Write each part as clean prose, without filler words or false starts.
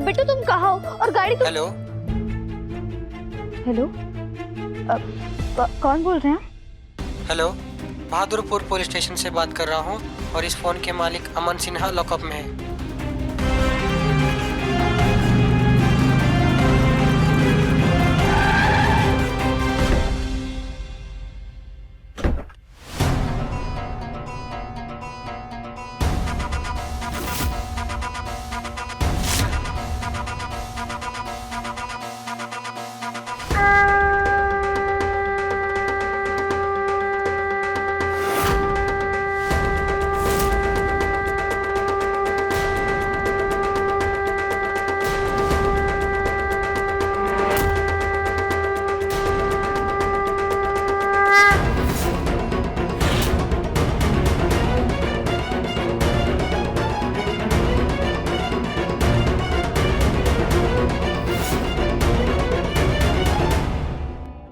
बेटा तुम कहाँ हो और गाड़ी तुम... हेलो हेलो, कौन बोल रहे हैं? हेलो, बहादुरपुर पुलिस स्टेशन से बात कर रहा हूँ और इस फोन के मालिक अमन सिन्हा लॉकअप में है।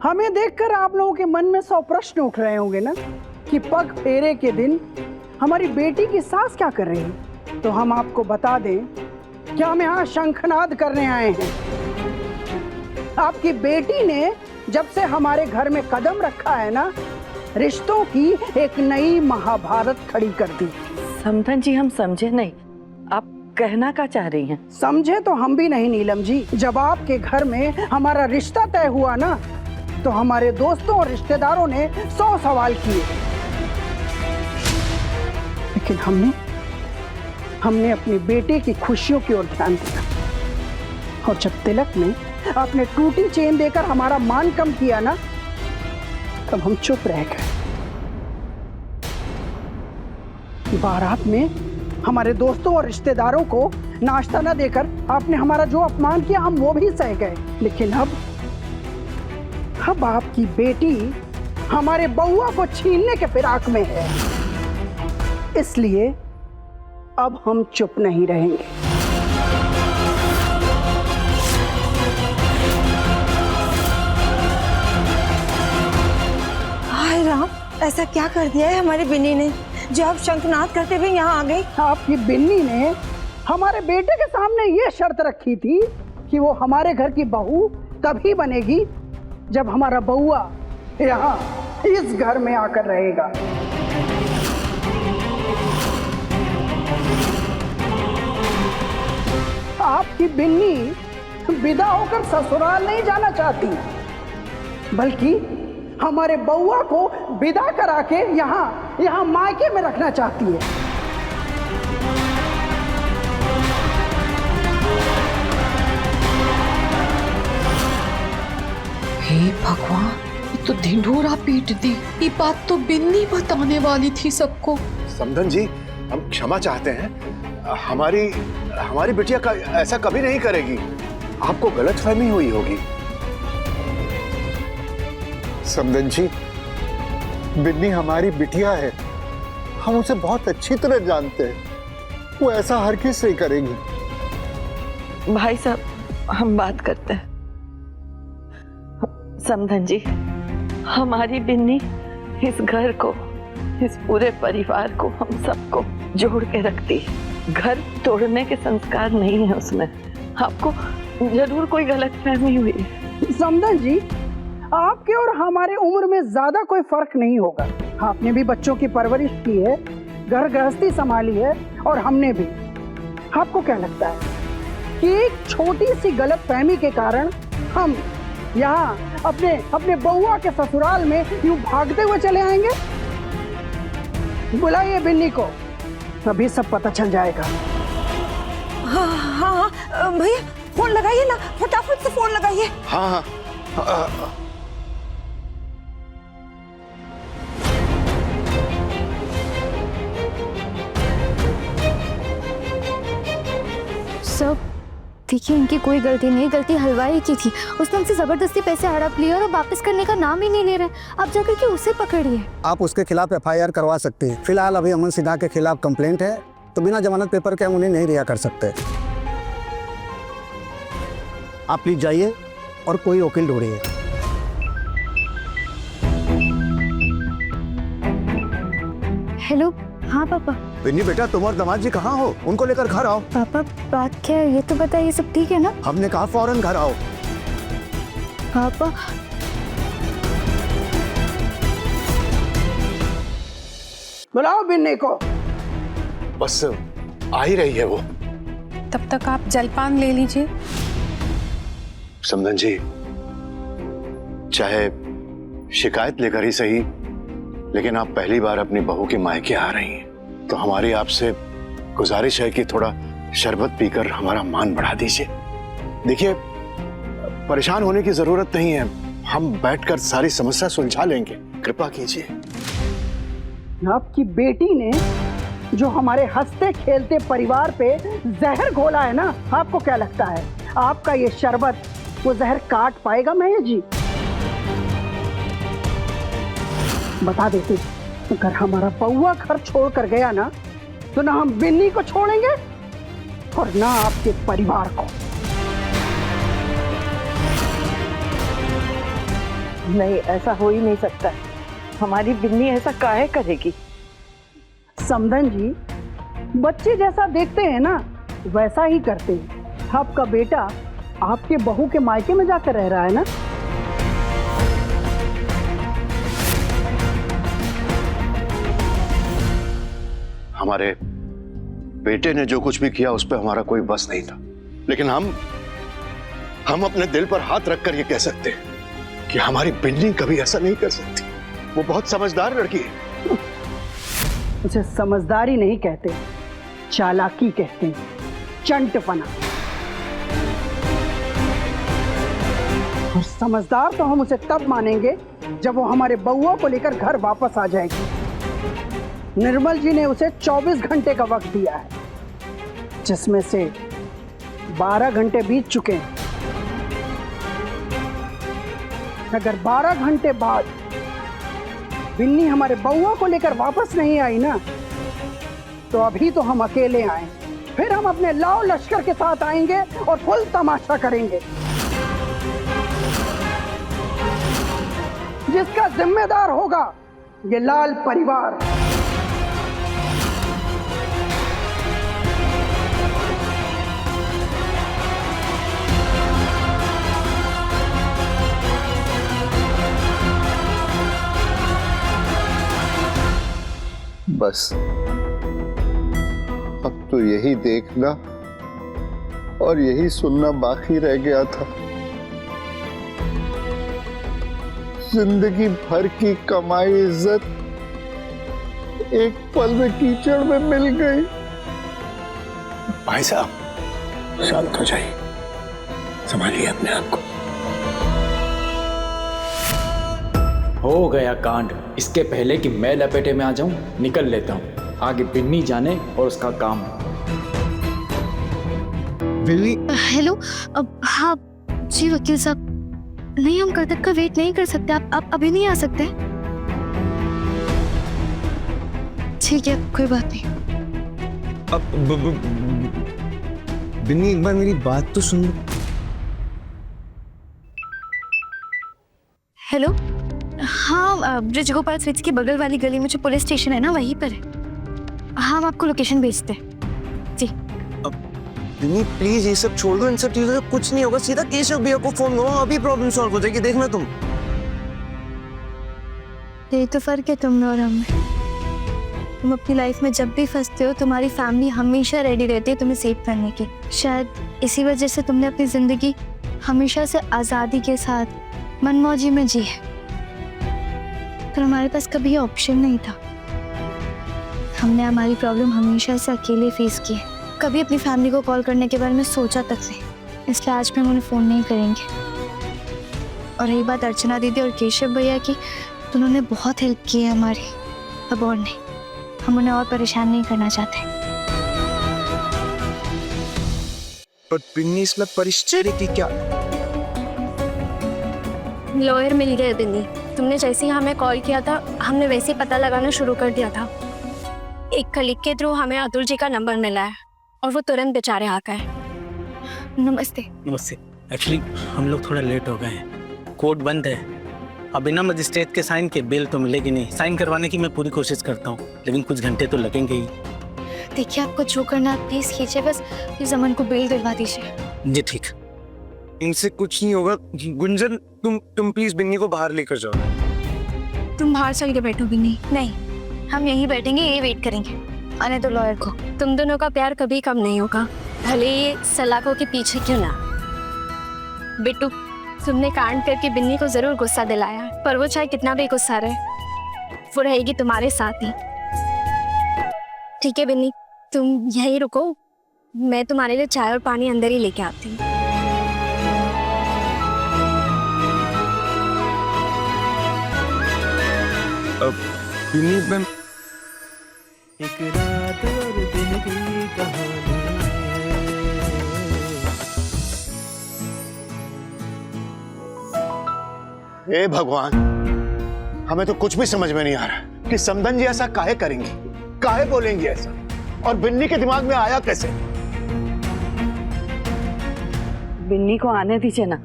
हमें देखकर आप लोगों के मन में 100 प्रश्न उठ रहे होंगे ना कि पग फेरे के दिन हमारी बेटी की सास क्या कर रही है। तो हम आपको बता दें कि हम यहाँ शंखनाद करने आए हैं। आपकी बेटी ने जब से हमारे घर में कदम रखा है ना, रिश्तों की एक नई महाभारत खड़ी कर दी। समधन जी, हम समझे नहीं, आप कहना क्या चाह रही हैं? समझे तो हम भी नहीं नीलम जी। जब आपके घर में हमारा रिश्ता तय हुआ ना, तो हमारे दोस्तों और रिश्तेदारों ने 100 सवाल किए, लेकिन हमने अपनी बेटे की खुशियों की ओर ध्यान दिया। और जब तिलक में आपने टूटी चेन देकर हमारा मान कम किया ना, तब हम चुप रह गए। बारात में हमारे दोस्तों और रिश्तेदारों को नाश्ता न देकर आपने हमारा जो अपमान किया, हम वो भी सह गए। लेकिन अब आपकी बेटी हमारे बउआ को छीनने के फिराक में है, इसलिए अब हम चुप नहीं रहेंगे। हाय राम, ऐसा क्या कर दिया है हमारी बिन्नी ने जो आप शंखनाद करते हुए यहाँ आ गई? आपकी बिन्नी ने हमारे बेटे के सामने ये शर्त रखी थी कि वो हमारे घर की बहू तभी बनेगी जब हमारा बउआ यहाँ इस घर में आकर रहेगा। आपकी बिन्नी विदा होकर ससुराल नहीं जाना चाहती, बल्कि हमारे बउआ को विदा करा के यहाँ मायके में रखना चाहती है। हे भगवान, ये तो ढिंढोरा पीट दी। ये बात तो बिन्नी बताने वाली थी सबको। समधन जी, हम क्षमा चाहते हैं। हमारी बिटिया का ऐसा कभी नहीं करेगी। आपको गलतफहमी हुई होगी। समधन जी, बिन्नी हमारी बिटिया है, हम उसे बहुत अच्छी तरह जानते हैं। वो ऐसा हरगिज़ नहीं करेगी। भाई साहब, हम बात करते हैं। समधन जी, हमारी बिन्नी इस घर को, इस पूरे परिवार को, हम सबको जोड़ के रखती है। घर तोड़ने के संस्कार नहीं है उसमें। आपको जरूर कोई गलतफहमी हुई है। समधन जी, आपके और हमारे उम्र में ज्यादा कोई फर्क नहीं होगा। आपने भी बच्चों की परवरिश की है, घर गृहस्थी संभाली है, और हमने भी। आपको क्या लगता है कि एक छोटी सी गलतफहमी के कारण हम यहाँ अपने बउआ के ससुराल में यूं भागते हुए चले आएंगे? बुलाइए बिन्नी को, अभी सब पता चल जाएगा। हाँ हाँ भैया, फोन लगाइए ना, फटाफट से फोन लगाइए। हाँ। सब देखिए, इनकी कोई गलती नहीं, गलती हलवाई की थी। उसने हमसे जबरदस्ती पैसे हड़प लिए और वापस करने का नाम ही नहीं ले रहे। अब जाकर के उसे पकड़िए। आप उसके खिलाफ FIR करवा सकते हैं। फिलहाल अभी अमन सिन्हा के खिलाफ कंप्लेंट है, तो बिना जमानत पेपर के हम उन्हें नहीं रिहा कर सकते। आप प्लीज जाइए और कोई वकील ढूंढिए। हेलो, हाँ पापा। बिन्नी बेटा, तुम और दामाद जी कहाँ हो? उनको लेकर घर आओ। पापा बात क्या है ये तो बताइए, सब ठीक है ना? हमने कहा फौरन घर आओ। पापा बुलाओ बिन्नी को। बस आ ही रही है वो। तब तक आप जलपान ले लीजिए। समधन जी, चाहे शिकायत लेकर ही सही, लेकिन आप पहली बार अपनी बहू के मायके आ रही हैं, तो हमारी आपसे गुजारिश है कि थोड़ा शरबत पीकर हमारा मान बढ़ा दीजिए। देखिए, परेशान होने की जरूरत नहीं है, हम बैठकर सारी समस्या सुलझा लेंगे, कृपा कीजिए। आपकी बेटी ने जो हमारे हंसते खेलते परिवार पे जहर घोला है ना, आपको क्या लगता है आपका ये शरबत वो जहर काट पाएगा महेश जी? बता देते, अगर हमारा बउआ घर छोड़ कर गया ना, तो ना हम बिन्नी को छोड़ेंगे और ना आपके परिवार को। नहीं, ऐसा हो ही नहीं सकता। हमारी बिन्नी ऐसा काहे करेगी? समधन जी, बच्चे जैसा देखते हैं ना वैसा ही करते हैं। आपका बेटा आपके बहू के मायके में जाकर रह रहा है ना। हमारे बेटे ने जो कुछ भी किया उस पर हमारा कोई बस नहीं था, लेकिन हम अपने दिल पर हाथ रखकर ये कह सकते हैं कि हमारी बिन्नी कभी ऐसा नहीं कर सकती। वो बहुत समझदार लड़की है। उसे समझदारी नहीं कहते, चालाकी कहते हैं, चंटपना। और समझदार तो हम उसे तब मानेंगे जब वो हमारे बउआ को लेकर घर वापस आ जाएगी। निर्मल जी ने उसे 24 घंटे का वक्त दिया है, जिसमें से 12 घंटे बीत चुके हैं। अगर 12 घंटे बाद बिन्नी हमारे बउआ को लेकर वापस नहीं आई ना, तो अभी तो हम अकेले आए, फिर हम अपने लाओ लश्कर के साथ आएंगे और फुल तमाशा करेंगे, जिसका जिम्मेदार होगा ये लाल परिवार। बस अब तो यही देखना और यही सुनना बाकी रह गया था। जिंदगी भर की कमाई इज्जत एक पल में कीचड़ में मिल गई। भाई साहब, शांत हो जाइए, संभालिए अपने आप को। हो गया कांड। इसके पहले कि मैं लपेटे में आ जाऊं, निकल लेता हूं। आगे बिन्नी जाने और उसका काम। बिन्नी, हेलो। अब हाँ जी वकील साहब, नहीं हम कल तक का वेट नहीं कर सकते। आप अभी नहीं आ सकते? ठीक है, कोई बात नहीं। अब बिन्नी, एक बार मेरी बात तो सुन लो। हेलो, हाँ ब्रिज गोपाल स्वीट्स की बगल वाली गली में जो पुलिस स्टेशन है ना, वहीं पर है। हाँ, हम आपको लोकेशन भेजते हैं जी। बिन्नी प्लीज ये सब छोड़ दो, इन सब चीजों से कुछ नहीं होगा। सीधा केशव भैया को फोन करो, अभी प्रॉब्लम सॉल्व हो जाएगी, देखना तुम। यही तो फर्क है तुम में और हमें। तुम अपनी लाइफ में जब भी फंसते हो, तुम्हारी फैमिली हमेशा रेडी रहती है तुम्हें सेव करने की। शायद इसी वजह से तुमने अपनी जिंदगी हमेशा से आज़ादी के साथ मनमौजी में जी है, पर हमारे पास कभी ये ऑप्शन नहीं था। हमने हमारी प्रॉब्लम हमेशा से अकेले फेस की है, कभी अपनी फैमिली को कॉल करने के बारे में सोचा तक नहीं। इसलिए आज भी हम उन्हें फ़ोन नहीं करेंगे। और रही बात अर्चना दीदी और केशव भैया की, तो उन्होंने बहुत हेल्प की है हमारी। अब और नहीं, हम उन्हें और परेशान नहीं करना चाहते। पर बिन्नी इसमें परिचय की क्या? लॉयर मिल गए बिन्नी। तुमने जैसे ही हमें कॉल किया था, हमने वैसे ही पता लगाना शुरू कर दिया था। एक कलीग के थ्रू हमें अतुल जी का नंबर मिला है और वो तुरंत बेचारे आ गए। नमस्ते। नमस्ते। एक्चुअली हम लोग थोड़ा लेट हो गए हैं, कोर्ट बंद है, अब बिना मजिस्ट्रेट के साइन के बेल तो मिलेगी नहीं। साइन करवाने की मैं पूरी कोशिश करता हूँ, लेकिन कुछ घंटे तो लगेंगे ही। देखिए आपको जो करना है प्लीज कीजिए, बस प्लीज अमन को बेल दिलवा दीजिए। जी ठीक। इनसे कुछ नहीं होगा। गुंजन तुम प्लीज बिन्नी को बाहर लेकर जाओ। तुम बाहर चल के बैठो भी नहीं, हम यहीं बैठेंगे, ये वेट करेंगे। आने दो लॉयर को। तुम दोनों का प्यार कभी कम नहीं होगा, भले ये सलाखों के पीछे क्यों ना। बिट्टू, तुमने कांड करके बिन्नी को जरूर गुस्सा दिलाया, पर वो चाहे कितना भी गुस्सा रहे, वो रहेगी तुम्हारे साथ ही। ठीक है बिन्नी, तुम यहीं रुको, मैं तुम्हारे लिए चाय और पानी अंदर ही लेके आती हूँ। बिन्नी मैम, एक रात और दिन की कहानी है। हे भगवान, हमें तो कुछ भी समझ में नहीं आ रहा कि समदन जी ऐसा काहे करेंगी, काहे बोलेंगी ऐसा, और बिन्नी के दिमाग में आया कैसे। बिन्नी को आने दीजिए ना,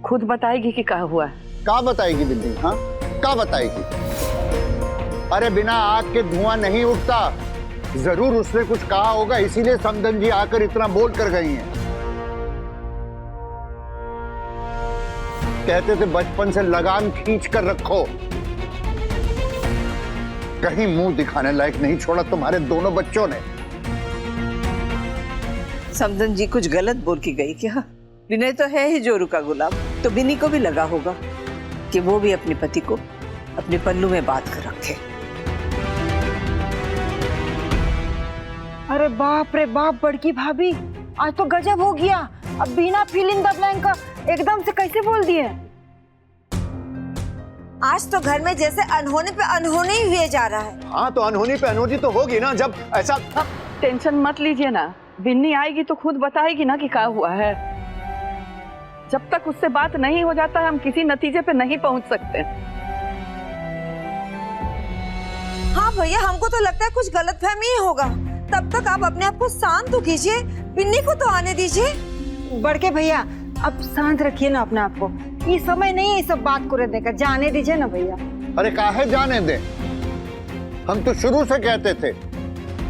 खुद बताएगी कि क्या हुआ है। क्या बताएगी बिन्नी? हाँ, क्या बताएगी? अरे बिना आग के धुआं नहीं उठता। जरूर उसने कुछ कहा होगा, इसीलिए समदन जी आकर इतना बोल कर गई हैं। कहते थे बचपन से लगाम खींच कर रखो, कहीं मुंह दिखाने लायक नहीं छोड़ा तुम्हारे दोनों बच्चों ने। समदन जी कुछ गलत बोल के गई क्या? विनय तो है ही जोरू का गुलाम, तो बिन्नी को भी लगा होगा कि वो भी अपने पति को अपने पल्लू में बांध कर रखे। अरे बाप रे बाप, बड़की भाभी आज तो गजब हो गया। अब बिना फिल इन द ब्लैंक का एकदम से कैसे बोल दिए? आज तो घर में जैसे अनहोनी पे अनहोनी ही हुए जा रहा है। हाँ तो अनहोनी पे अनहोनी तो होगी ना, जब ऐसा। अब टेंशन मत लीजिए ना, बिन्नी आएगी तो खुद बताएगी ना कि क्या हुआ है। जब तक उससे बात नहीं हो जाता है हम किसी नतीजे पे नहीं पहुंच सकते। हाँ भैया, हमको तो लगता है कुछ गलतफहमी ही होगा। तब तक आप अपने आप को शांत तो कीजिए, बिन्नी को तो आने दीजिए। बड़के भैया अब शांत रखिए ना अपने आप को, ये समय नहीं है सब बात को रहने का, जाने दीजिए ना भैया। अरे काहे जाने दे, हम तो शुरू से कहते थे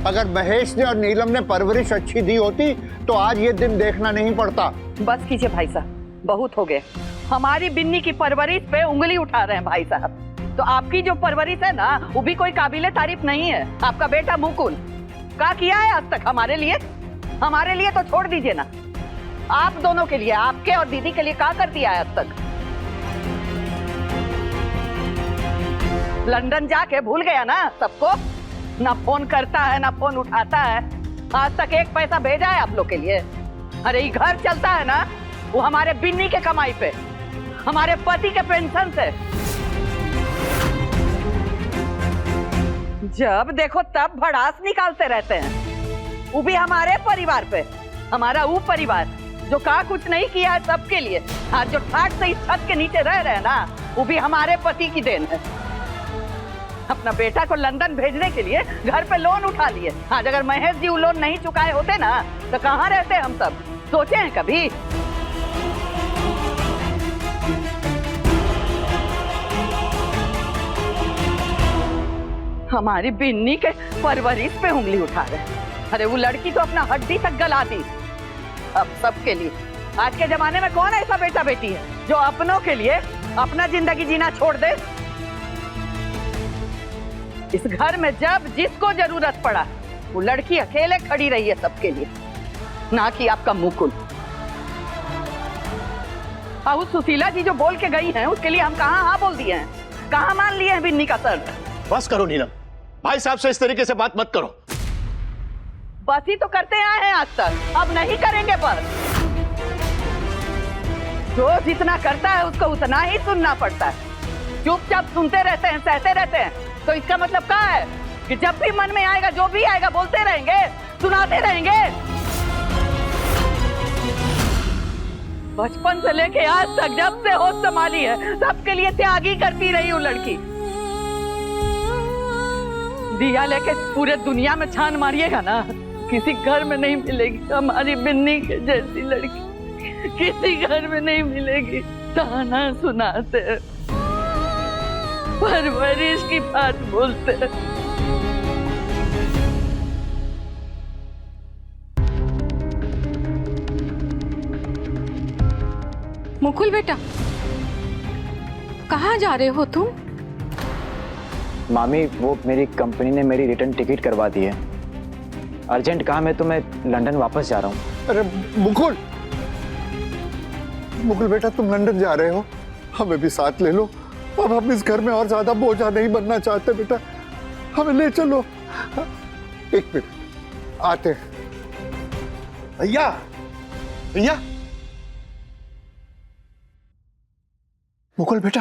अगर महेश ने और नीलम ने परवरिश अच्छी दी होती तो आज ये दिन देखना नहीं पड़ता। बस कीजिए भाई साहब, बहुत हो गए। हमारी बिन्नी की परवरिश पे उंगली उठा रहे हैं भाई साहब। तो आपकी जो परवरिश है ना वो भी कोई काबिले तारीफ नहीं है। आपका बेटा मुकुल क्या किया है आज तक हमारे लिए? हमारे लिए तो छोड़ दीजिए ना, आप दोनों के लिए, आपके और दीदी के लिए क्या कर दिया है आज तक? लंदन जाके भूल गया ना सबको, ना फोन करता है ना फोन उठाता है। आज तक एक पैसा भेजा है आप लोग के लिए? अरे ये घर चलता है ना वो हमारे बिन्नी के कमाई पे, हमारे पति के पेंशन से। जब देखो तब भड़ास निकालते रहते हैं, वो भी हमारे परिवार पे। हमारा वो परिवार जो का कुछ नहीं किया है सबके लिए, आज जो ठाट से इस छत के नीचे रह रहे हैं ना वो भी हमारे पति की देन है। अपना बेटा को लंदन भेजने के लिए घर पे लोन उठा लिए। आज अगर महेश जी वो लोन नहीं चुकाए होते ना तो कहाँ रहते हम सब? सोचे हैं कभी? हमारी बिन्नी के परवरिश पे उंगली उठा रहे। अरे वो लड़की तो अपना हड्डी तक गला दी। अब सबके लिए, आज के जमाने में कौन ऐसा बेटा बेटी है जो अपनों के लिए अपना जिंदगी जीना छोड़ दे? इस घर में जब जिसको जरूरत पड़ा वो लड़की अकेले खड़ी रही है सबके लिए, ना कि आपका मुकुल। अब सुशीला जी जो बोल के गई हैं उसके लिए हम कहाँ हाँ बोल दिए हैं, कहाँ मान लिए हैं बिन्नी का सर? बस करो नीलम, भाई साहब से इस तरीके से बात मत करो। बस ही तो करते आए हैं आज तक, अब नहीं करेंगे। पर जो जितना करता है उसको उतना ही सुनना पड़ता है। चुपचाप सुनते रहते हैं, सहते रहते हैं। तो इसका मतलब क्या है कि जब भी मन में आएगा जो भी आएगा बोलते रहेंगे, सुनाते रहेंगे। बचपन से लेके आज तक जब से होश संभाली है सबके लिए त्यागी करती रही हूँ लड़की। दिया लेके पूरे दुनिया में छान मारिएगा ना, किसी घर में नहीं मिलेगी हमारी बिन्नी के जैसी लड़की, किसी घर में नहीं मिलेगी। ताना सुनाते परवरिश की बात बोलते हैं। मुकुल बेटा, कहाँ जा रहे हो तुम? मामी, वो मेरी कंपनी ने मेरी रिटर्न टिकट करवा दी है। अर्जेंट काम है तो मैं लंदन वापस जा रहा हूँ। अरे मुकुल, मुकुल बेटा, तुम लंदन जा रहे हो, हमें भी साथ ले लो। अब हम इस घर में और ज्यादा बोझा नहीं बनना चाहते बेटा, हमें ले चलो। एक मिनट, आते हैं। भैया, भैया, मुकुल बेटा,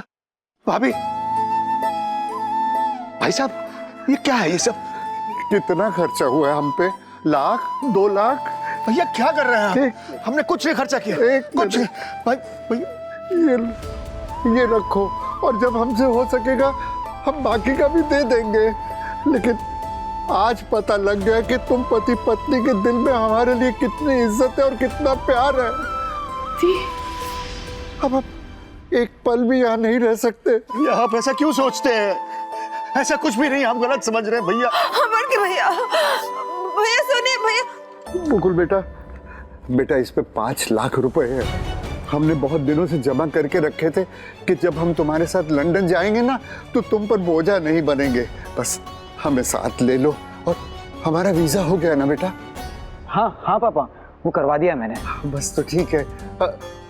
भाभी, भाई साहब, ये क्या है ये सब? कितना खर्चा हुआ है हम पे? 1 लाख, 2 लाख? भैया क्या कर रहे हैं आप? हमने कुछ नहीं खर्चा किया, कुछ नहीं। भाई भैया, ये रखो, और जब हमसे हो सकेगा हम बाकी का भी दे देंगे। लेकिन आज पता लग गया कि तुम पति पत्नी के दिल में हमारे लिए कितनी इज्जत है और कितना प्यार है। अब आप एक पल भी यहाँ नहीं रह सकते। आप ऐसा क्यों सोचते हैं? ऐसा कुछ भी नहीं, आप गलत समझ रहे हैं भैया। भैया, भैया सुनिए भैया। मुकुल बेटा, बेटा इस पे 5 लाख रुपए है। हमने बहुत दिनों से जमा करके रखे थे कि जब हम तुम्हारे साथ लंदन जाएंगे ना तो तुम पर बोझा नहीं बनेंगे। बस हमें साथ ले लो। और हमारा वीजा हो गया ना बेटा? हाँ हाँ पापा, वो करवा दिया मैंने। बस तो ठीक है।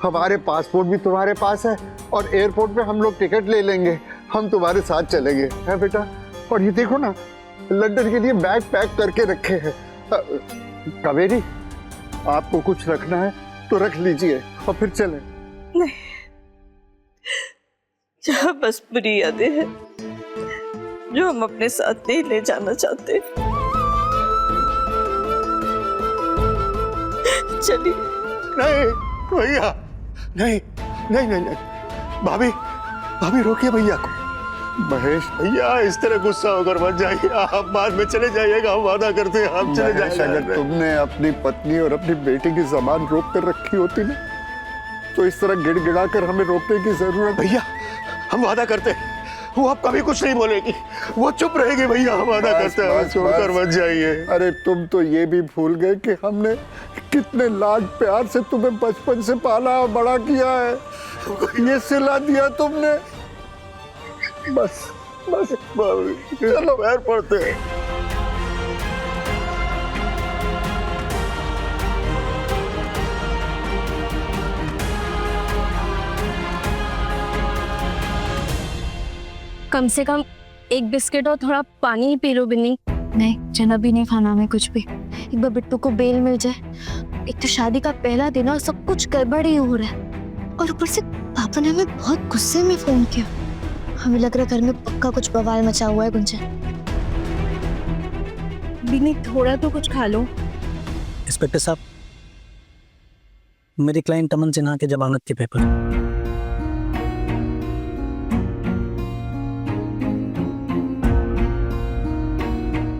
हमारे पासपोर्ट भी तुम्हारे पास है और एयरपोर्ट पे हम लोग टिकट ले लेंगे, हम तुम्हारे साथ चलेंगे, है बेटा? और ये देखो ना, लंदन के लिए बैग पैक करके रखे हैं। कावेरी, आपको कुछ रखना है तो रख लीजिए और फिर चलें। नहीं, जहाँ बस बुरी यादें हैं जो हम अपने साथ नहीं ले जाना चाहते। चलिए। नहीं भैया, नहीं नहीं नहीं नहीं, भाभी, भाभी रोकिए भैया को। महेश, भैया इस तरह गुस्सा होकर मत जाइए, आप बाद में चले जाइएगा, हम वादा करते हैं आप चले महेश, जाइए। अगर तुमने अपनी पत्नी और अपनी बेटी की जबान रोक कर रखी होती ना तो इस तरह गिड़गिड़ा कर हमें रोकने की जरूरत। भैया हम वादा करते हैं, वो आप कभी कुछ नहीं बोलेगी, वो चुप रहेगी भैया, हम वादा करते हैं, छोड़कर मत जाइए। अरे तुम तो ये भी भूल गए कि हमने कितने लाड प्यार से तुम्हें बचपन से पाला और बड़ा किया है, ये सिला दिया तुमने। बस बस चलो पैर पड़ते हैं। कम से कम एक बिस्किट और थोड़ा पानी ही पी लो बिन्नी। नहीं जना भी नहीं खाना हमें कुछ भी। एक बार बिट्टू को बेल मिल जाए। एक तो शादी का पहला दिन और सब कुछ गड़बड़ ही हो रहा है, और ऊपर से पापा ने हमें बहुत गुस्से में फोन किया। हमें लग रहा है घर में पक्का कुछ बवाल मचा हुआ है। गुंजन, बिन्नी थोड़ा तो कुछ खा लो। इंस्पेक्टर साहब, मेरे क्लाइंट अमन सिन्हा के जमानत के पेपर।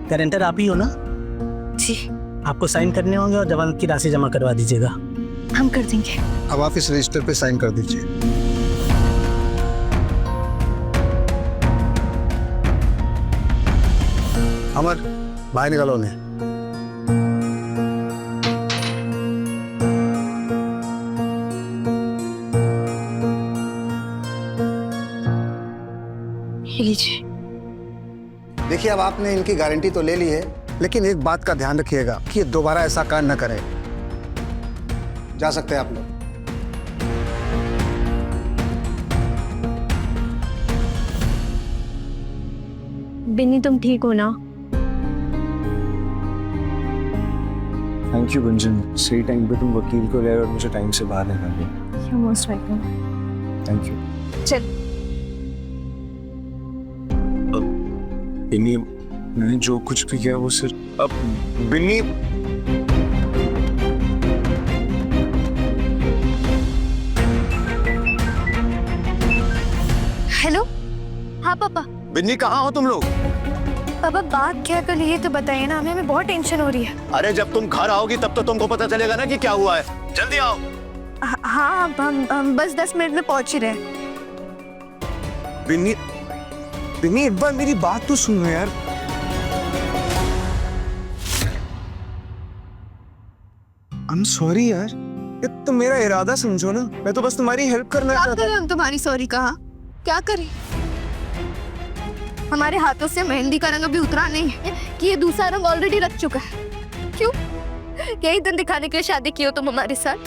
गारंटर आप ही हो ना? जी। आपको साइन करने होंगे और जमानत की राशि जमा करवा दीजिएगा। हम कर देंगे। अब आप इस रजिस्टर पे साइन कर दीजिए। अमर, बाहर निकालो उन्हें। लीजिए। देखिए, अब आपने इनकी गारंटी तो ले ली है, लेकिन एक बात का ध्यान रखिएगा कि ये दोबारा ऐसा कांड न करें। जा सकते हैं आप लोग। बिन्नी तुम ठीक हो ना? थैंक यू गुंजन, सही टाइम पे तुम वकील को ले और मुझे टाइम से बाहर निकाल दिया। You're most welcome। Thank you. चल। बिन्नी, मैंने जो कुछ भी किया वो सिर्फ अब बिन्नी। हेलो। हाँ पापा। बिन्नी, कहाँ हो तुम लोग? पापा बात क्या कर ये तो बताइए ना, हमें बहुत टेंशन हो रही है। अरे जब तुम घर आओगी तब तो तुमको पता चलेगा ना कि क्या हुआ है। जल्दी आओ। हाँ हम बस 10 मिनट में पहुंच ही रहे। बिन्नी, बिन्नी एक बार मेरी बात तो सुनो यार। आई एम सॉरी यार, ये तुम मेरा इरादा समझो ना, मैं तो बस तुम्हारी हेल्प करना क्या चाहता करें हम तुम्हारी सॉरी कहा? क्या करें? हमारे हाथों से मेहंदी का रंग अभी उतरा नहीं है कि ये दूसरा रंग ऑलरेडी रख चुका है। क्यों? यही दिन दिखाने के लिए शादी की हो तुम हमारे साथ?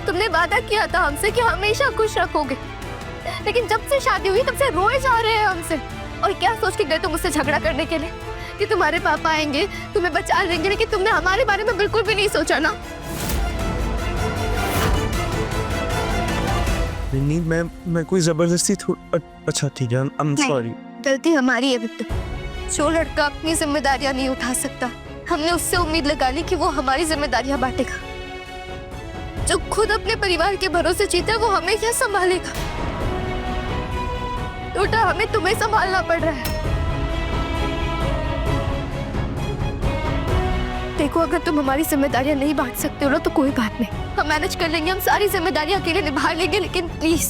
तुमने वादा किया था हमसे कि हमेशा खुश रखोगे, लेकिन जब से शादी हुई तब से रोए जा रहे हैं हमसे। और क्या सोच के गए तुम मुझसे झगड़ा करने के लिए कि तुम्हारे पापा आएंगे तुम्हें बचा लेंगे, लेकिन तुमने हमारे बारे में बिल्कुल भी नहीं सोचा ना। नहीं, मैं कोई जबरदस्ती अच्छा ठीक है, आई एम सॉरी। गलती हमारी है बिट्टू। जो लड़का अपनी जिम्मेदारियां नहीं उठा सकता, हमने उससे उम्मीद लगा ली कि वो हमारी जिम्मेदारियां बांटेगा। जो खुद अपने परिवार के भरोसे जीता है वो हमें क्या संभालेगा? उल्टा हमें तुम्हें संभालना पड़ रहा है। देखो, अगर तुम हमारी जिम्मेदारियां नहीं बांट सकते हो ना तो कोई बात नहीं, हम मैनेज कर लेंगे, हम सारी जिम्मेदारियां अकेले निभा लेंगे, लेकिन प्लीज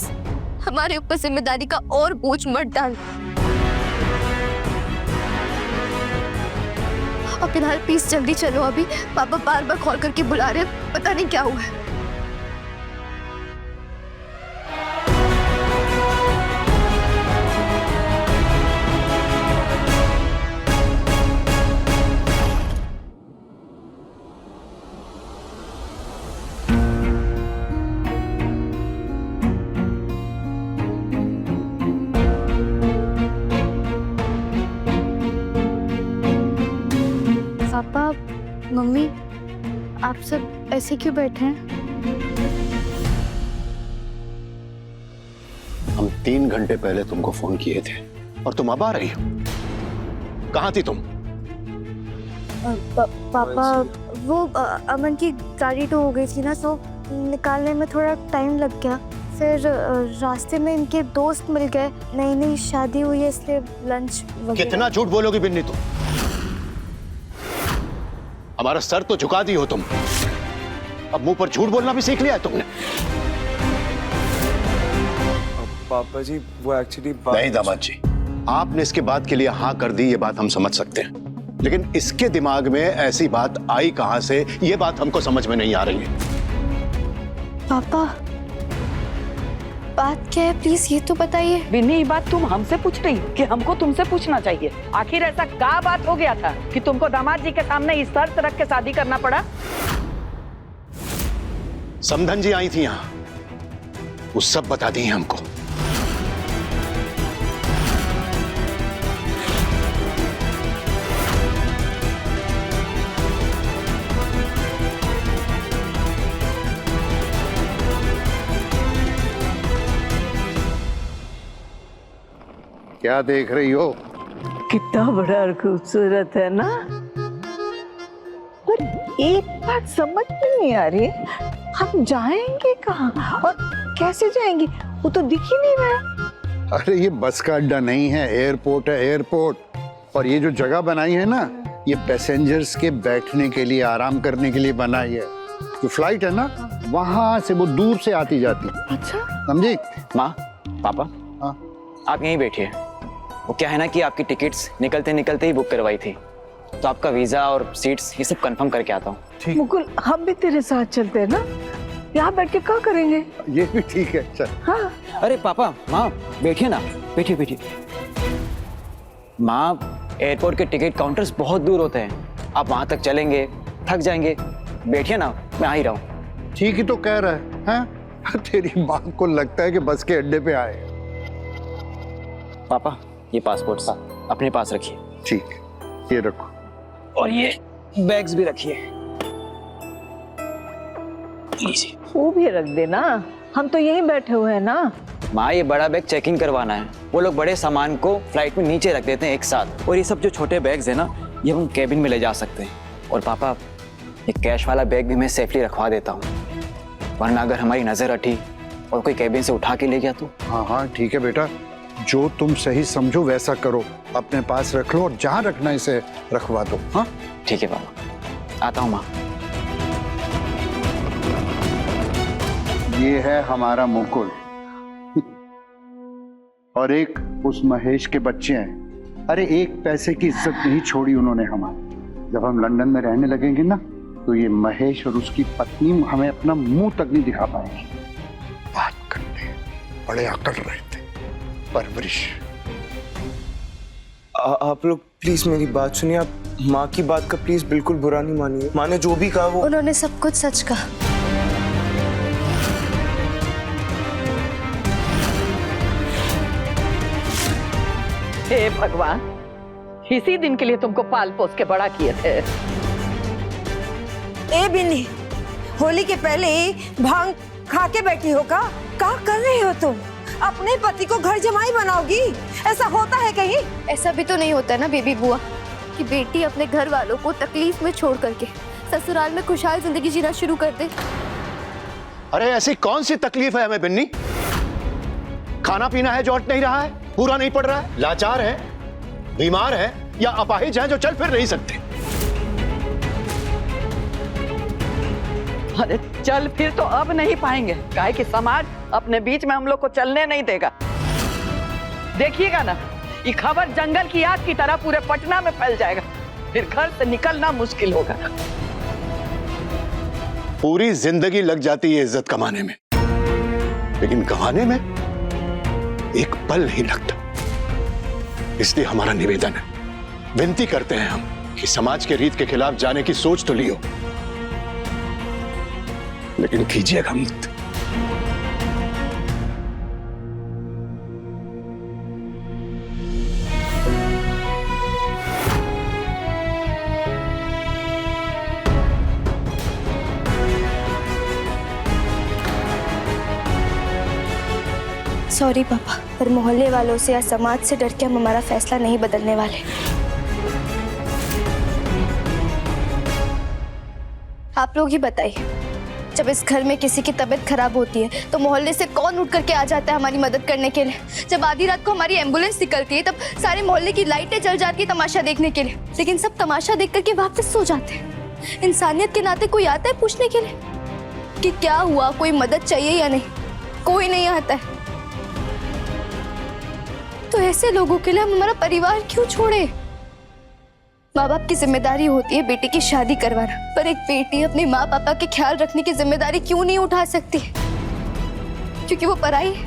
हमारे ऊपर जिम्मेदारी का और बोझ मत डाल। और फिलहाल प्लीज जल्दी चलो, अभी पापा बार बार कॉल करके बुला रहे हैं, पता नहीं क्या हुआ है। पापा, मम्मी, आप सब ऐसे क्यों बैठे हैं? हम 3 घंटे पहले तुमको फोन किए थे और तुम अब आ रही हो। कहाँ थी तुम? पापा, वो अमन की गाड़ी तो हो गई थी ना, तो निकालने में थोड़ा टाइम लग गया। फिर रास्ते में इनके दोस्त मिल गए, नई नई शादी हुई है इसलिए लंच वगैरह। कितना झूठ बोलोगी बिन्नी तुम? हमारा सर तो झुका दी हो तुम, अब मुंह पर झूठ बोलना भी सीख लिया है तुमने। पापा जी वो एक्चुअली नहीं दामाद जी, आपने इसके बाद के लिए हाँ कर दी, ये बात हम समझ सकते हैं, लेकिन इसके दिमाग में ऐसी बात आई कहां से, ये बात हमको समझ में नहीं आ रही है। पापा, बात क्या है प्लीज ये तो बताइए। बिन्नी, ये बात तुम हमसे पूछ रही कि हमको तुमसे पूछना चाहिए? आखिर ऐसा क्या बात हो गया था कि तुमको दामाद जी के सामने इस शर्त रख के शादी करना पड़ा? समधन जी आई थी यहाँ, वो सब बता दी है हमको। क्या देख रही हो? कितना बड़ा और खूबसूरत है ना। पर एक बात समझ में नहीं आ रही, हम जाएंगे कहाँ और कैसे जाएंगे? वो तो दिख ही नहीं रहा। अरे ये बस का अड्डा नहीं है, एयरपोर्ट है, एयरपोर्ट। और ये जो जगह बनाई है ना, ये पैसेंजर्स के बैठने के लिए, आराम करने के लिए बनाई है। जो फ्लाइट है ना, वहां से वो दूर से आती जाती। अच्छा, समझी? माँ, पापा, हाँ, आप यहीं बैठिए। वो क्या है ना कि आपकी टिकट्स निकलते निकलते ही बुक करवाई थी, तो आपका वीजा और सीट्स ये सब कंफर्म करके आता हूँ। मुकुल, हम भी तेरे साथ चलते हैं ना, यहाँ बैठ के क्या करेंगे? ये भी ठीक है, चल। हाँ। अरे पापा, माँ बैठिए ना, बैठिए बैठिए। माँ, एयरपोर्ट के टिकट काउंटर्स बहुत दूर होते हैं, आप वहां तक चलेंगे, थक जाएंगे। बैठिए ना, मैं आ ही रहा हूँ। ठीक ही तो कह रहा है, हाँ? तेरी माँ को लगता है कि बस के अड्डे पे आए। पापा, ये पासपोर्ट सा अपने पास रखिए। ठीक, ये रखो। और ये बैग्स भी रखिए। वो भी रख देना, हम तो यहीं बैठे हुए हैं ना। माँ, ये बड़ा बैग चेक इन करवाना है। वो लोग बड़े सामान को फ्लाइट में नीचे रख देते हैं एक साथ, और ये सब जो छोटे बैग्स है ना, ये हम कैबिन में ले जा सकते हैं। और पापा, ये कैश वाला बैग भी मैं सेफली रखवा देता हूँ, वरना अगर हमारी नजर हटी और कोई कैबिन से उठा के ले गया तो। हाँ हाँ ठीक है बेटा, जो तुम सही समझो वैसा करो, अपने पास रख लो और जहाँ रखना इसे रखवा दो। हाँ ठीक है पापा, आता हूँ माँ। ये है हमारा मुकुल। और एक उस महेश के बच्चे हैं। अरे एक पैसे की इज्जत नहीं छोड़ी उन्होंने हमारी। जब हम लंदन में रहने लगेंगे ना, तो ये महेश और उसकी पत्नी हमें अपना मुंह तक नहीं दिखा पाएंगे। बात करते बड़े अकड़ रहे थे, परवरिश। आप लोग प्लीज मेरी बात सुनिए। आप माँ की बात का प्लीज बिल्कुल बुरा नहीं मानिए। माँ ने जो भी कहा वो उन्होंने सब कुछ सच कहा। हे भगवान, इसी दिन के लिए तुमको पाल पोस के बड़ा किए थे। ए बिन्नी, होली के पहले ही भांग खा के बैठी हो का? क्या कर रही हो तुम? अपने पति को घर जमाई बनाओगी? ऐसा होता है कहीं? ऐसा भी तो नहीं होता ना बेबी बुआ कि बेटी अपने घर वालों को तकलीफ में छोड़ करके ससुराल में खुशहाल जिंदगी जीना शुरू कर दे। अरे ऐसी कौन सी तकलीफ है हमें बिन्नी? खाना पीना है जो हट नहीं रहा है, पूरा नहीं पड़ रहा है, लाचार है, बीमार है या अपाहिज हैं जो चल फिर नहीं सकते। अरे चल फिर तो अब नहीं पाएंगे, काहे कि समाज अपने बीच में हम लोग को चलने नहीं देगा। देखिएगा ना, ये खबर जंगल की आग की तरह पूरे पटना में फैल जाएगा, फिर घर से निकलना मुश्किल होगा। पूरी जिंदगी लग जाती है इज्जत कमाने में, लेकिन गंवाने में एक पल नहीं लगता। इसलिए हमारा निवेदन है, विनती करते हैं हम कि समाज के रीत के खिलाफ जाने की सोच तो लियो, लेकिन कीजिएगा मत। सॉरी पापा, पर मोहल्ले वालों से या समाज से डर के हम हमारा फैसला नहीं बदलने वाले। आप लोग ही बताइए, जब इस घर में किसी की तबीयत खराब होती है तो मोहल्ले से कौन उठ करके आ जाता है हमारी मदद करने के लिए? जब आधी रात को हमारी एम्बुलेंस निकलती है तब सारे मोहल्ले की लाइटें जल जाती है तमाशा देखने के लिए, लेकिन सब तमाशा देख करके वापस सो जाते हैं। इंसानियत के नाते कोई आता है पूछने के लिए कि क्या हुआ, कोई मदद चाहिए या नहीं? कोई नहीं आता है। तो ऐसे लोगों के लिए हम हमारा परिवार क्यों छोड़े? माँ बाप की जिम्मेदारी होती है बेटी की शादी करवाना, पर एक बेटी अपने माँ पापा के ख्याल रखने की जिम्मेदारी क्यों नहीं उठा सकती? क्योंकि वो पराई है,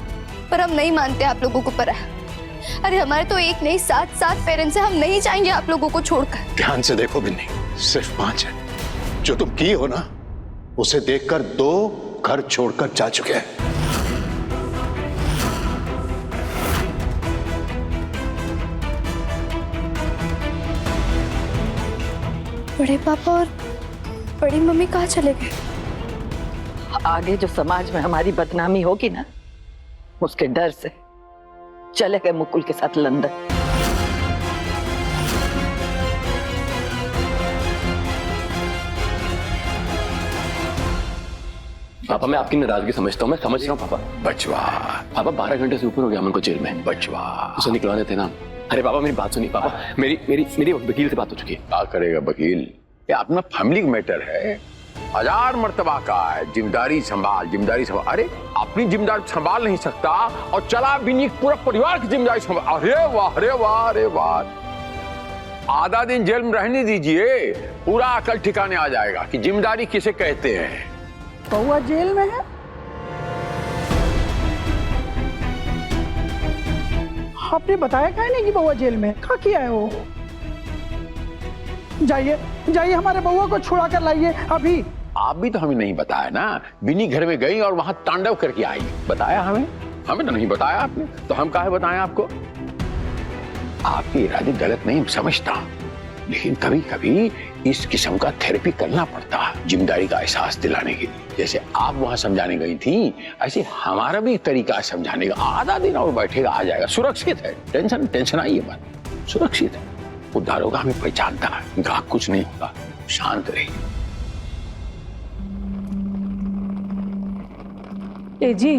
पर हम नहीं मानते आप लोगों को पराया। अरे हमारे तो एक नहीं 7 पेरेंट्स हैं, हम नहीं चाहेंगे आप लोगों को छोड़कर। ध्यान से देखो बिन्नी, सिर्फ 5 है। जो तुम की हो ना, उसे देखकर 2 घर छोड़कर जा चुके हैं। बड़े पापा और बड़ी मम्मी कहाँ चले गए? आगे जो समाज में हमारी बदनामी होगी ना, उसके डर से चले गए मुकुल के साथ लंदन। पापा मैं आपकी नाराजगी समझता हूँ, मैं समझ रहा हूँ पापा। बचवा पापा 12 घंटे से ऊपर हो गया हमको जेल में। बचवा उसे निकलवा देते ना। अरे पापा मेरी बात सुनिए पापा, मेरी वकील से बात हो चुकी है। क्या करेगा वकील, ये अपना फैमिली मैटर है, 1000 मर्तबा का है। जिम्मेदारी संभाल, जिम्मेदारी संभाल। अरे अपनी जिम्मेदारी संभाल नहीं सकता और चला बिन्नी पूरा परिवार की जिम्मेदारी संभाल। अरे वाह, अरे वाह, अरे वाह। आधा दिन जेल में रहने दीजिए, पूरा अकल ठिकाने आ जाएगा कि जिम्मेदारी किसे कहते हैं। बउआ जेल में है? आपने बताया क्या नहीं कि बउआ जेल में? क्या किया है वो? जाइए जाइए, हमारे बउआ को छुड़ा कर लाइए अभी। आप भी तो हमें नहीं बताया ना, बिन्नी घर में गई और वहां तांडव करके आई। बताया हमें तो नहीं बताया आपने, तो हम काहे बताएं आपको? आपके इरादे गलत नहीं समझता, लेकिन कभी कभी इस किस्म का थेरेपी करना पड़ता है जिम्मेदारी का एहसास दिलाने के लिए। जैसे आप वहां समझाने गई थी, ऐसे हमारा भी तरीका समझाने का। आधा दिन और बैठेगा, आ जाएगा, सुरक्षित है। टेंशन आई है, बात सुरक्षित है। वो दारोगा हमें पहचानता है, ग्राहक कुछ नहीं होगा, शांत रहिए। ए जी,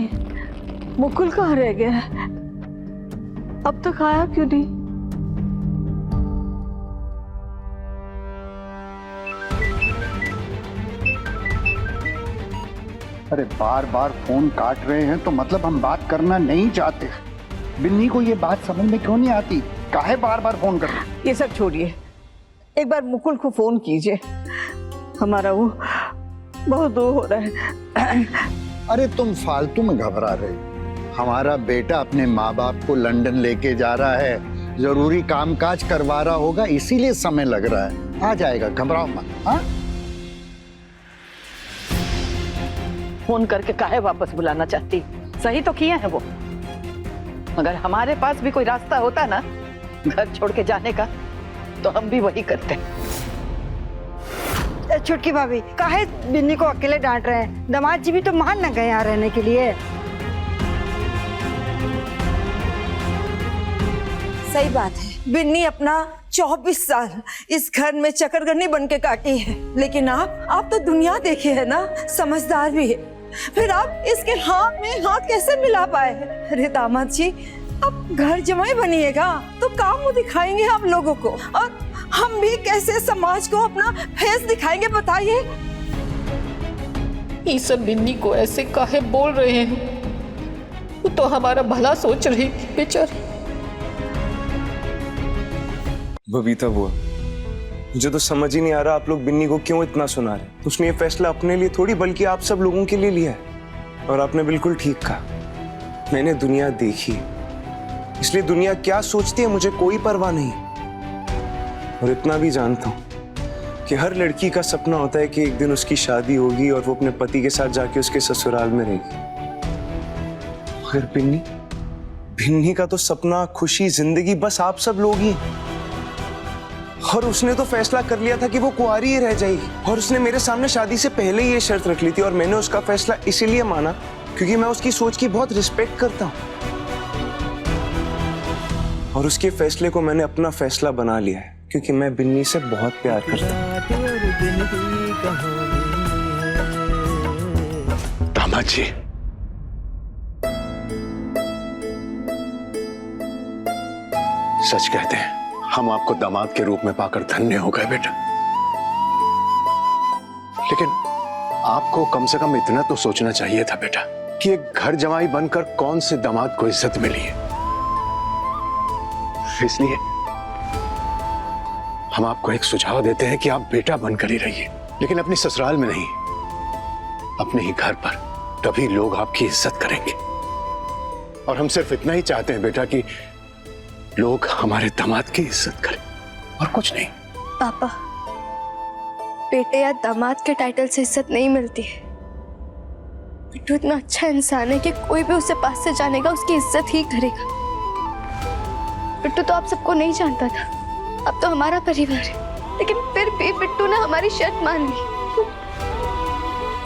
मुकुल कहाँ रह गया? अब तक आया क्यों नहीं? अरे बार बार फोन काट रहे हैं तो मतलब हम बात करना नहीं चाहते। बिन्नी को ये बात समझ में क्यों नहीं आती? काहे बार बार फोन कर रही? ये सब छोड़िए, एक बार मुकुल को फोन कीजिए, हमारा वो बहुत दूर हो रहा है। अरे तुम फालतू में घबरा रहे हो। हमारा बेटा अपने माँ बाप को लंदन लेके जा रहा है, जरूरी कामकाज करवा रहा होगा, इसीलिए समय लग रहा है। आ जाएगा, घबराओ मत। हाँ, फोन करके काहे वापस बुलाना चाहती? सही तो किए हैं वो, मगर हमारे पास भी कोई रास्ता होता ना घर छोड़ के जाने का, तो हम भी वही करते। छुटकी भाभी, काहे बिन्नी को अकेले डांट रहे हैं? दामाद जी भी तो मान न गए यहाँ रहने के लिए। सही बात है, बिन्नी अपना 24 साल इस घर में चकरगन्नी बन के काटी है, लेकिन आप तो दुनिया देखे है ना, समझदार भी है, फिर आप इसके हाथ में हाथ कैसे मिला पाए? अरे दामाद जी, अब घर जमाई बनिएगा तो काम मुंह दिखाएंगे हम लोगों को, और हम भी कैसे समाज को अपना फेस दिखाएंगे बताइए? ये सब बिन्नी को ऐसे काहे बोल रहे हैं? वो तो हमारा भला सोच रही थी बेचारी। बबीता बुआ, मुझे तो समझ ही नहीं आ रहा आप लोग बिन्नी को क्यों इतना सुना रहे। उसने ये फैसला अपने लिए थोड़ी बल्कि आप सब लोगों के लिए लिया है, और आपने बिल्कुल ठीक कहा। मैंने दुनिया देखी, इसलिए दुनिया क्या सोचती है मुझे कोई परवाह नहीं। और इतना भी जानता हूं कि हर लड़की का सपना होता है कि एक दिन उसकी शादी होगी और वो अपने पति के साथ जाके उसके ससुराल में रहेगी। मगर बिन्नी का तो सपना, खुशी, जिंदगी बस आप सब लोग ही। और उसने तो फैसला कर लिया था कि वो कुंवारी ही रह जाएगी, और उसने मेरे सामने शादी से पहले ही ये शर्त रख ली थी, और मैंने उसका फैसला इसीलिए माना क्योंकि मैं उसकी सोच की बहुत रिस्पेक्ट करता हूं, और उसके फैसले को मैंने अपना फैसला बना लिया है क्योंकि मैं बिन्नी से बहुत प्यार करता हूं। दामाद जी, सच कहते हैं, हम आपको दामाद के रूप में पाकर धन्य हो गए बेटा। लेकिन आपको कम से कम इतना तो सोचना चाहिए था बेटा कि एक घर जमाई बनकर कौन से दामाद को इज्जत मिली है। इसलिए हम आपको एक सुझाव देते हैं कि आप बेटा बनकर ही रहिए, लेकिन अपनी ससुराल में नहीं, अपने ही घर पर। तभी लोग आपकी इज्जत करेंगे। और हम सिर्फ इतना ही चाहते हैं बेटा कि लोग हमारे दामाद की इज्जत करें, और कुछ नहीं। पापा, बेटे या दामाद के टाइटल से इज्जत नहीं मिलती है। बिट्टू इतना अच्छा इंसान है कि कोई भी उससे पास से जानेगा उसकी इज्जत ही करेगा। बिट्टू तो आप सबको नहीं जानता था, अब तो हमारा परिवार है, लेकिन फिर भी बिट्टू ने हमारी शर्त मान ली,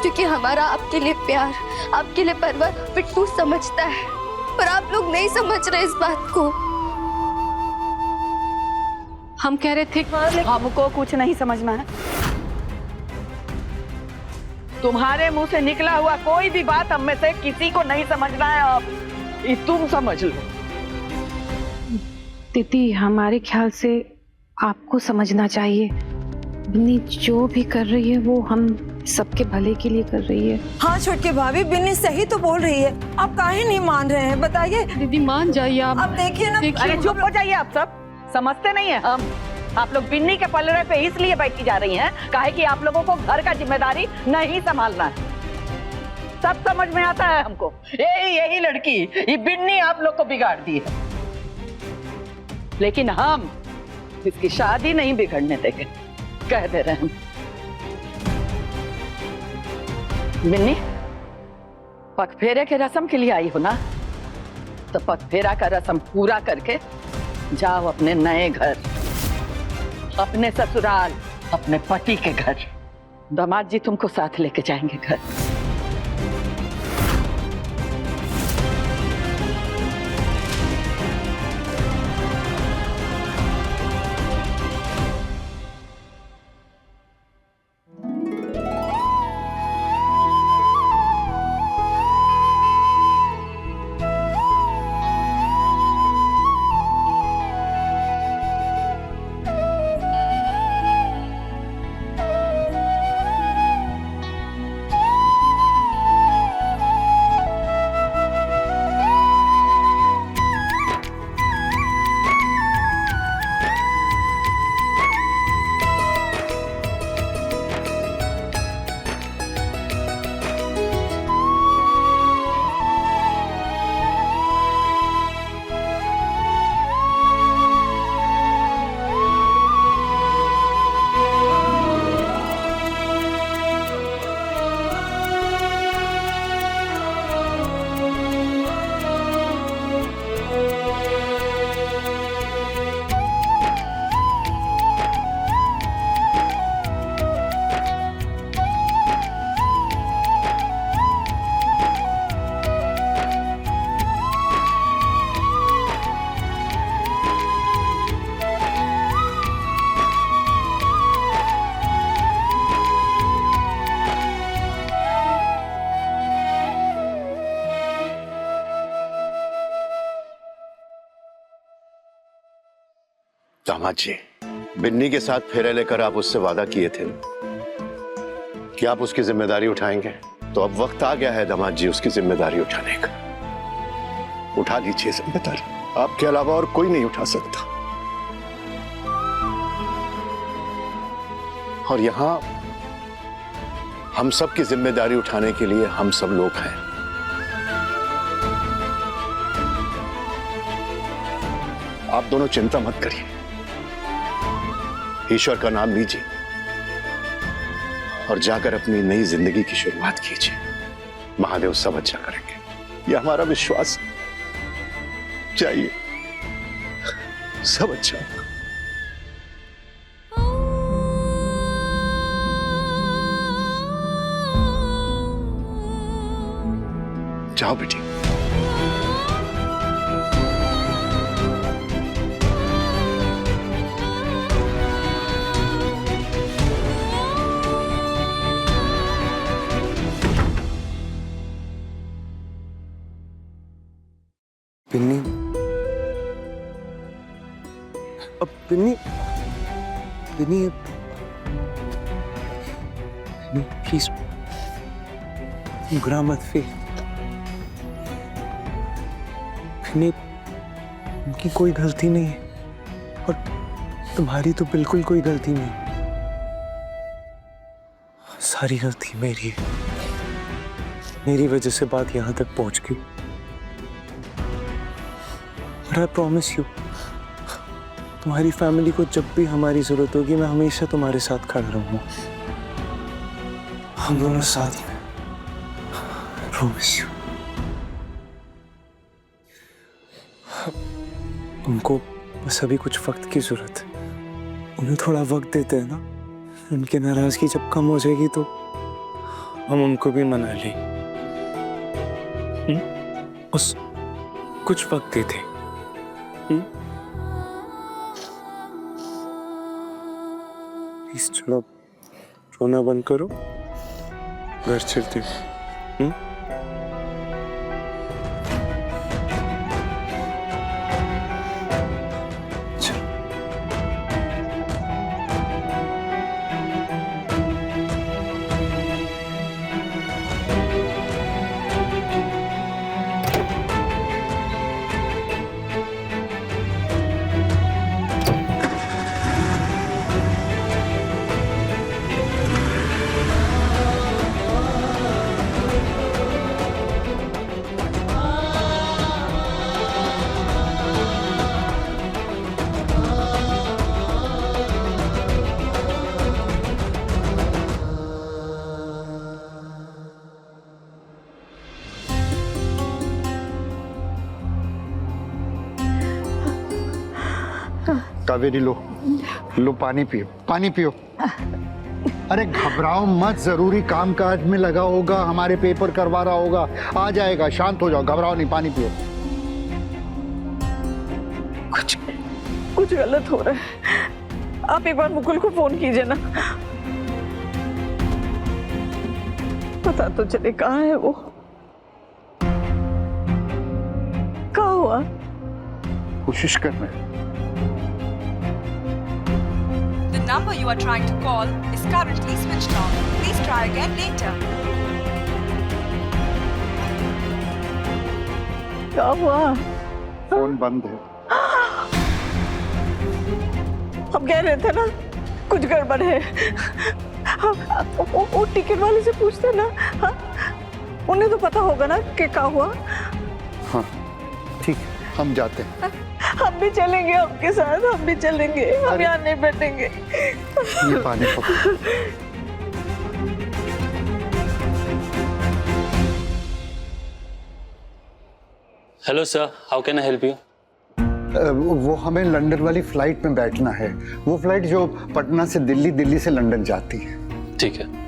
क्योंकि हमारा आपके लिए प्यार, आपके लिए परवाह बिट्टू समझता है, पर आप लोग नहीं समझ रहे इस बात को। हम कह रहे थे हमको कुछ नहीं समझना है। तुम्हारे मुंह से निकला हुआ कोई भी बात हम में से किसी को नहीं समझना है। अब ये तुम समझ लो। दीदी, हमारे ख्याल से आपको समझना चाहिए, बिन्नी जो भी कर रही है वो हम सबके भले के लिए कर रही है। हाँ छोटकी भाभी, बिन्नी सही तो बोल रही है, आप काहे नहीं मान रहे हैं बताइए? दीदी मान जाइए आप। अब देखिए ना। अरे चुप हो जाइए आप सब, समझते नहीं है हम। आप लोग बिन्नी के पलड़े पे इसलिए बैठी जा रही हैं काहे कि आप लोगों को घर का जिम्मेदारी नहीं संभालना है। सब समझ में आता है हमको। यही लड़की, ये बिन्नी आप लोग को बिगाड़ दी है, लेकिन हम इसकी शादी नहीं बिगड़ने देंगे, कह दे रहे हैं। बिन्नी, पगफेरे के रस्म के लिए आई हो ना, तो पगफेरा का रस्म पूरा करके जाओ अपने नए घर, अपने ससुराल, अपने पति के घर। दामाद जी तुमको साथ लेके जाएंगे घर। दामाद जी, बिन्नी के साथ फेरे लेकर आप उससे वादा किए थे कि आप उसकी जिम्मेदारी उठाएंगे, तो अब वक्त आ गया है दामाद जी उसकी जिम्मेदारी उठाने का। उठा लीजिए जिम्मेदारी, आपके अलावा और कोई नहीं उठा सकता। और यहां हम सब की जिम्मेदारी उठाने के लिए हम सब लोग हैं। आप दोनों चिंता मत करिए, ईश्वर का नाम लीजिए और जाकर अपनी नई जिंदगी की शुरुआत कीजिए। महादेव सब अच्छा करेंगे, यह हमारा विश्वास है। जाइए, सब अच्छा होगा। जाओ बेटी। बिन्नी, अब बिन्नी, बिन्नी, प्लीज बुरा मत फील। बिन्नी, उनकी कोई गलती नहीं है और तुम्हारी तो बिल्कुल कोई गलती नहीं। सारी गलती मेरी है, मेरी वजह से बात यहां तक पहुंच गई। But I promise you, तुम्हारी फैमिली को जब भी हमारी जरूरत होगी मैं हमेशा तुम्हारे साथ खड़ा रहूंगा। हम दोनों साथ में, I promise you। उनको बस अभी कुछ वक्त की जरूरत है, उन्हें थोड़ा वक्त देते हैं ना, उनकी नाराजगी जब कम हो जाएगी तो हम उनको भी मना लेंगे। बस कुछ वक्त देते। प्लीज चलो, रोना बंद करो, घर चलते। कावेरी लो, लो पानी पियो, पानी पियो। अरे घबराओ मत, जरूरी काम काज में लगा होगा, हमारे पेपर करवा रहा होगा, आ जाएगा, शांत हो जाओ, घबराओ नहीं, पानी पियो। कुछ गलत हो रहा है, आप एक बार मुकुल को फोन कीजिए ना, पता तो चले कहाँ है वो, कहाँ हुआ। कोशिश कर रहे हैं। The number you are trying to call is currently switched off. Please try again later. क्या हुआ? फोन बंद है। हम कह रहे थे ना कुछ गड़बड़ है। वो टिकट वाले से पूछते ना, हाँ? उन्हें तो पता होगा ना कि क्या हुआ। हाँ ठीक है, हम जाते हैं। हम भी चलेंगे आपके साथ, हम भी चलेंगे, हम यहाँ नहीं बैठेंगे। ये पानी पकड़ो। Hello sir, how can I help you? वो हमें लंदन वाली फ्लाइट में बैठना है, वो फ्लाइट जो पटना से दिल्ली, दिल्ली से लंदन जाती है। ठीक है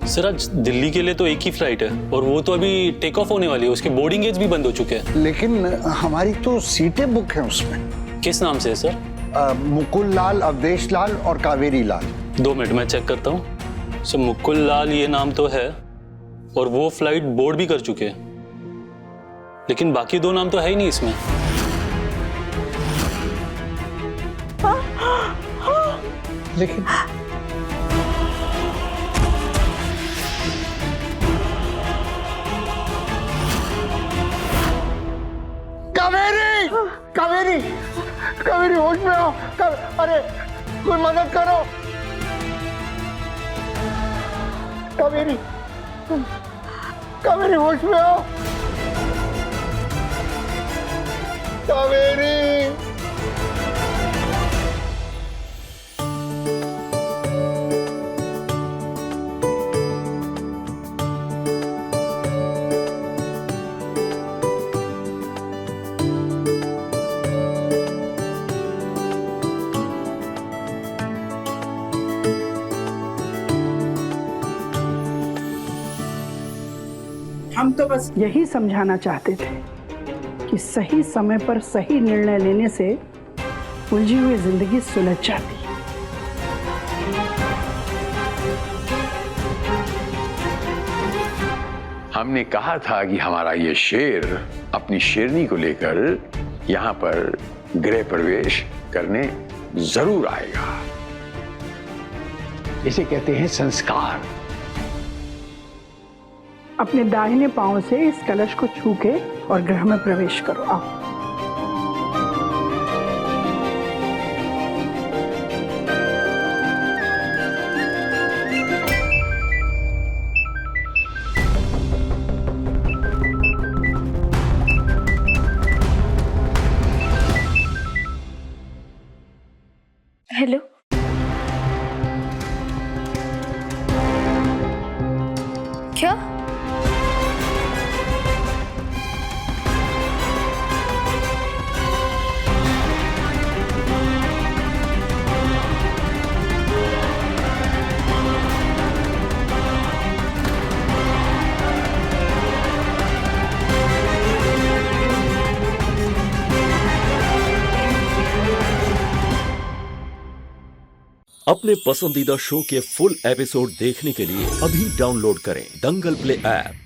सर, आज दिल्ली के लिए तो एक ही फ्लाइट है और वो तो अभी टेक ऑफ होने वाली है, उसके बोर्डिंग गेट्स भी बंद हो चुके हैं। लेकिन हमारी तो सीटें बुक हैं उसमें। किस नाम से है सर? मुकुल लाल, अवधेश लाल और कावेरी लाल। 2 मिनट मैं चेक करता हूँ। सर मुकुल लाल ये नाम तो है और वो फ्लाइट बोर्ड भी कर चुके हैं, लेकिन बाकी 2 नाम तो है ही नहीं इसमें। लेकिन कावेरी, कावेरी, कावेरी होश में आओ। अरे कोई मदद करो। कावेरी, कावेरी होश में आओ। कावेरी। हम तो बस यही समझाना चाहते थे कि सही समय पर सही निर्णय लेने से उलझी हुई जिंदगी सुलझ जाती है। हमने कहा था कि हमारा ये शेर अपनी शेरनी को लेकर यहाँ पर गृह प्रवेश करने जरूर आएगा। इसे कहते हैं संस्कार। अपने दाहिने पांव से इस कलश को छू के और गृह में प्रवेश करो। आओ। हेलो, क्या? अपने पसंदीदा शो के फुल एपिसोड देखने के लिए अभी डाउनलोड करें दंगल प्ले ऐप।